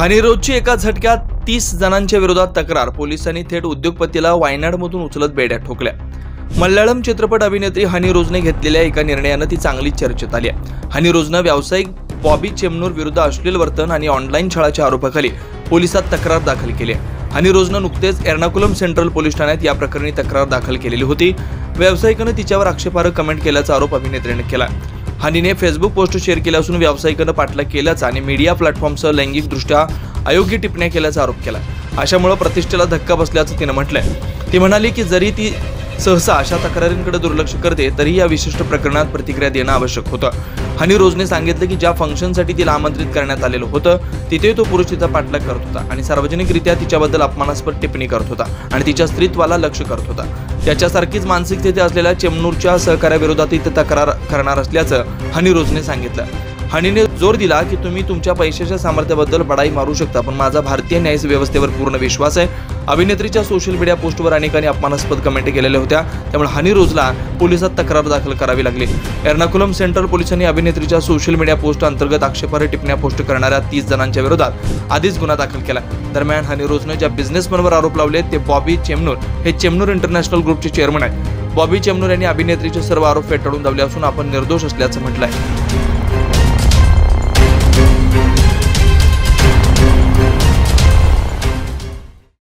हनीरोजची एका झटक्यात 30 जणांच्या विरोधात तक्रार. पोलिसांनी थेट उद्योगपतीला वायनाडमधून उचलत बेड्या ठोकल्या. मल्याळम चित्रपट अभिनेत्री हनीरोजने घेतलेल्या एका निर्णयानं ती चांगलीच चर्चेत आली आहे. हनीरोजनं व्यावसायिक बॉबी चेमनूर विरुद्ध अश्लील वर्तन आणि ऑनलाईन छळाच्या आरोपाखाली पोलिसात तक्रार दाखल केली आहे. हनीरोजनं नुकतेच एर्नाकुलम सेंट्रल पोलीस ठाण्यात या प्रकरणी तक्रार दाखल केलेली होती. व्यावसायिकानं तिच्यावर आक्षेपार्ह कमेंट केल्याचा आरोप अभिनेत्रीने केला. हनीने फेसबुक पोस्ट शेअर केला असून व्यावसायिकानं पाठलाग केल्याचा आणि मीडिया प्लॅटफॉर्मसह लैंगिकदृष्ट्या अयोग्य टिप्पण्या केल्याचा आरोप केला. अशामुळे प्रतिष्ठेला धक्का बसल्याचं तिनं म्हटलंय. ती म्हणाली की जरी ती सहसा अशा तक्रारींकडे दुर्लक्ष करते तरी या विशिष्ट प्रकरणात प्रतिक्रिया देणं आवश्यक होतं. हनीरोजने सांगितलं की ज्या फंक्शनसाठी तिला आमंत्रित करण्यात आलेलं होतं तिथे तो पुरुष तिचा पाठलाग करत होता आणि सार्वजनिकरित्या तिच्याबद्दल अपमानास्पद टिप्पणी करत होता आणि तिच्या स्त्रीत्वाला लक्ष्य करत होता. त्याच्यासारखीच मानसिक स्थिती असलेल्या चेमनूरच्या सहकार्याविरोधात ती तक्रार करणार असल्याचं हनीरोजने सांगितलं. हनीने जोर दिला की तुम्ही तुमच्या पैशाच्या सामर्थ्याबद्दल बडाई मारू शकता, पण माझा भारतीय न्याय व्यवस्थेवर पूर्ण विश्वास आहे. अभिनेत्रीच्या सोशल मीडिया पोस्टवर अनेकांनी अपमानास्पद कमेंट केलेल्या होत्या, त्यामुळे हनीरोजला पोलिसात तक्रार दाखल करावी लागली. एर्नाकुलम सेंट्रल पोलिसांनी अभिनेत्रीच्या सोशल मीडिया पोस्ट अंतर्गत आक्षेपार्ह टिप्पण्या पोस्ट करणाऱ्या 30 जणांच्या विरोधात आधीच गुन्हा दाखल केला. दरम्यान हनीरोजनं ज्या बिझनेसमॅनवर आरोप लावले ते बॉबी चेमनूर हे चेमनूर इंटरनॅशनल ग्रुपचे चेअरमन आहेत. बॉबी चेमनूर यांनी अभिनेत्रीचे सर्व आरोप फेटाळून लावले असून आपण निर्दोष असल्याचं म्हटलंय.